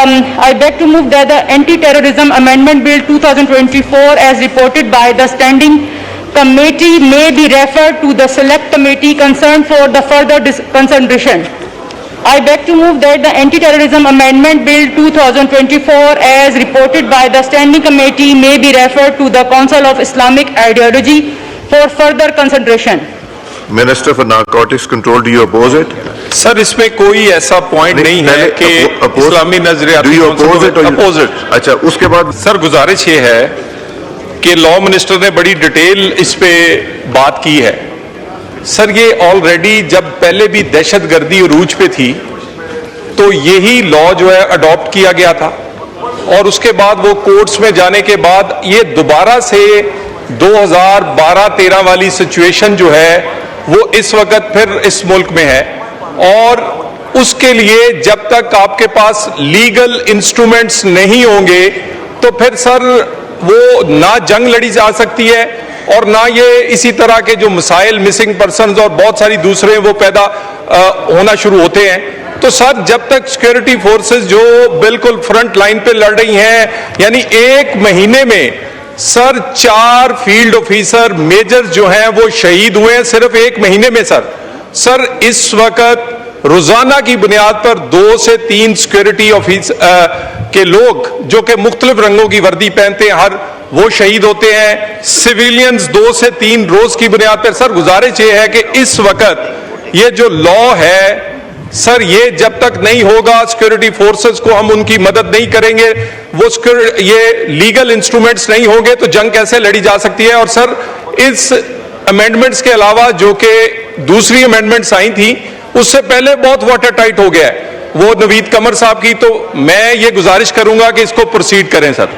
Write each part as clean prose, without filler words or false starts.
I beg to move that the Anti-Terrorism Amendment Bill 2024 as reported by the Standing Committee may be referred to the Select Committee concerned for the further consideration. I beg to move that the Anti-Terrorism Amendment Bill 2024 as reported by the Standing Committee may be referred to the Council of Islamic Ideology for further consideration. Minister for Narcotics Control, do you oppose it? Sir, इसमें कोई ऐसा point नहीं है कि इस्लामी नजरियाती oppose it. अच्छा, उसके बाद sir गुजारिश ये है कि लॉ मिनिस्टर ने बड़ी डिटेल इस पे बात की है। सर, ये ऑलरेडी जब पहले भी दहशतगर्दी उरूज पे थी तो यही लॉ जो है अडॉप्ट किया गया था और उसके बाद वो कोर्ट्स में जाने के बाद ये दोबारा से 2012-13 वाली सिचुएशन जो है वो इस वक्त फिर इस मुल्क में है और उसके लिए जब तक आपके पास लीगल इंस्ट्रूमेंट्स नहीं होंगे तो फिर सर वो ना जंग लड़ी जा सकती है और ना ये इसी तरह के जो मसाइल मिसिंग पर्सन्स और बहुत सारी दूसरे वो पैदा होना शुरू होते हैं। तो सर जब तक सिक्योरिटी फोर्सेस जो बिल्कुल फ्रंट लाइन पे लड़ रही हैं, यानी एक महीने में सर 4 फील्ड ऑफिसर मेजर जो हैं वो शहीद हुए हैं सिर्फ एक महीने में। सर इस वक्त रोजाना की बुनियाद पर 2 से 3 सिक्योरिटी ऑफिस के लोग जो कि मुख्तलिफ रंगों की वर्दी पहनते हैं हर वो शहीद होते हैं। सिविलियंस 2 से 3 रोज की बुनियाद पर। सर गुजारिश ये है कि इस वक्त ये जो लॉ है सर ये जब तक नहीं होगा सिक्योरिटी फोर्सेस को हम उनकी मदद नहीं करेंगे, वो ये लीगल इंस्ट्रूमेंट्स नहीं होंगे तो जंग कैसे लड़ी जा सकती है। और सर इस अमेंडमेंट्स के अलावा जो कि दूसरी अमेंडमेंट्स आई थी उससे पहले बहुत वाटर टाइट हो गया है वो नवीद कमर साहब की, तो मैं ये गुजारिश करूंगा कि इसको प्रोसीड करें। सर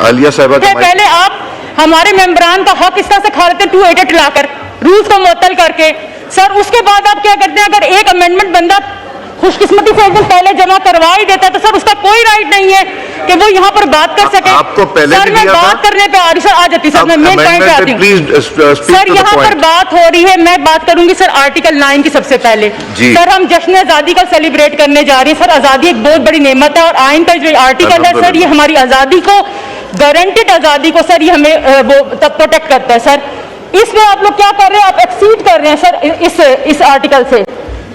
आलिया साहब, पहले आप हमारे मेंबरान का हक इस तरह से खा लेते 288 लाकर रूल्स को मुअत्तल करके। सर उसके बाद आप क्या करते हैं, अगर एक अमेंडमेंट बंदा खुशकिस्मती से एक दिन पहले जमा करवा ही देता है तो सर उसका कोई राइट नहीं है कि वो यहाँ पर बात कर सके। आपको पहले सर मैं बात करने पे आ रही, सर आ जाती सर, मैं मेन पॉइंट पे आती हूँ। सर यहाँ पर बात हो रही है, मैं बात करूंगी सर आर्टिकल 9 की सबसे पहले। सर हम जश्न आजादी का सेलिब्रेट करने जा रहे हैं। सर आजादी एक बहुत बड़ी नेमत है और आइन का जो आर्टिकल है सर ये हमारी आजादी को, गारंटेड आजादी को सर ये हमें वो तब प्रोटेक्ट करता है। सर इसमें आप लोग क्या कर रहे हैं, आप एक्सीड कर रहे हैं सर इस आर्टिकल से।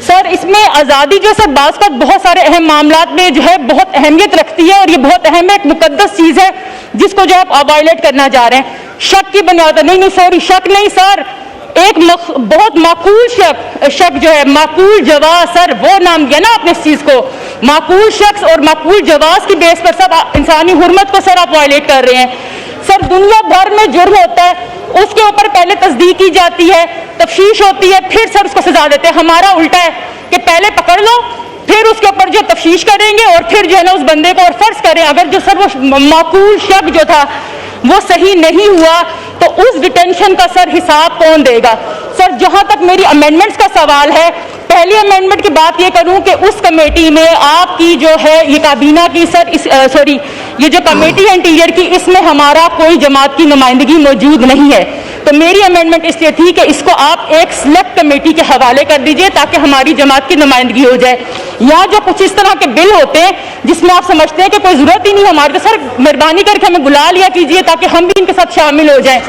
सर इसमें आज़ादी जो सर बास का बहुत सारे अहम मामलात में जो है बहुत अहमियत रखती है और ये बहुत अहम एक मुकद्दस चीज़ है जिसको जो आप वायलेट करना जा रहे हैं। शक की बुनियाद नहीं सॉरी शक नहीं सर, एक बहुत माकूल शक जो है, माकूल जवाज सर वो नाम दिया ना आपने इस चीज़ को, माकूल शख्स और माकूल जवाज की बेस पर सब इंसानी हुर्मत को सर आप वायलेट कर रहे हैं। सर दुनिया भर में जुर्म होता है उसके ऊपर पहले तस्दीक की जाती है, तफ्शीश होती है, फिर सर उसको सजा देते हैं। हमारा उल्टा है कि पहले पकड़ लो फिर उसके ऊपर जो तफ्शीश करेंगे और फिर जो है ना उस बंदे को, और फर्ज करें अगर जो सर वो माकूल शक जो था वो सही नहीं हुआ तो उस डिटेंशन का सर हिसाब कौन देगा। सर जहां तक मेरी अमेंडमेंट्स का सवाल है, पहली अमेंडमेंट की बात ये करूं कि उस कमेटी में आपकी जो है ये काबीना की सर ये जो कमेटी है इंटीरियर की, इसमें हमारा कोई जमात की नुमाइंदगी मौजूद नहीं है। तो मेरी अमेंडमेंट इसलिए थी कि इसको आप एक सिलेक्ट कमेटी के हवाले कर दीजिए ताकि हमारी जमात की नुमाइंदगी हो जाए। या जो कुछ इस तरह के बिल होते हैं जिसमें आप समझते हैं कि कोई जरूरत ही नहीं हमारे, तो सर मेहरबानी करके हमें बुला लिया कीजिए ताकि हम भी इनके साथ शामिल हो जाएं।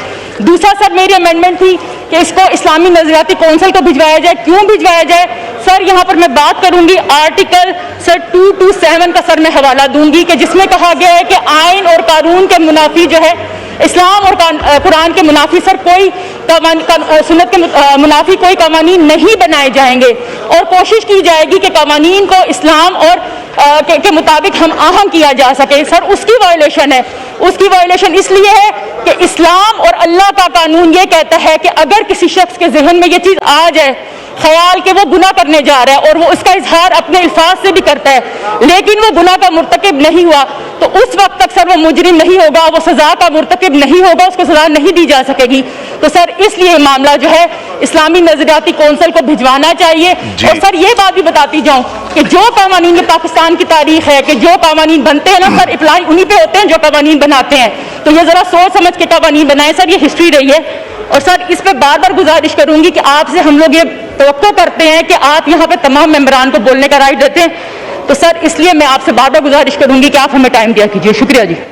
दूसरा सर मेरी अमेंडमेंट थी कि इसको इस्लामी नजरियाती कौंसिल को भिजवाया जाए। क्यों भिजवाया जाए सर, यहाँ पर मैं बात करूंगी आर्टिकल सर 227 का सर मैं हवाला दूंगी कि जिसमें कहा गया है कि आइन और कानून के मुनाफी जो है, इस्लाम और कुरान के मुनाफी सर कोई सुन्नत के मुनाफी कोई कवानीन नहीं बनाए जाएंगे और कोशिश की जाएगी कि कवानीन को इस्लाम और के मुताबिक हम आहंग किया जा सके। सर उसकी वायलेशन है, उसकी वायलेशन इसलिए है कि इस्लाम और अल्लाह का कानून ये कहता है कि अगर किसी शख्स के जहन में ये चीज़ आ जाए ख्याल कि वो गुनाह करने जा रहा है और वो उसका इजहार अपने अल्फाज से भी करता है लेकिन वो गुनाह का मुर्तकिब नहीं हुआ तो उस वक्त तक सर वो मुजरिम नहीं होगा, वो सजा का मुर्तकिब नहीं होगा, उसको सजा नहीं दी जा सकेगी। तो सर इसलिए मामला जो है इस्लामी नजरियाती कौंसिल को भिजवाना चाहिए। और सर ये बात भी बताती जाऊं कि जो कानून में पाकिस्तान की तारीख है कि जो कानून बनते हैं ना सर अप्लाई उन्हीं पे होते हैं जो कानून बनाते हैं, तो ये जरा सोच समझ के कानून बनाए सर, ये हिस्ट्री रही है। और सर इस पे बार बार गुजारिश करूंगी कि आपसे हम लोग ये तवक्को करते हैं कि आप यहाँ पे तमाम मेंबरान को बोलने का राइट देते हैं तो सर इसलिए मैं आपसे बार बार गुजारिश करूंगी कि आप हमें टाइम दिया कीजिए। शुक्रिया जी।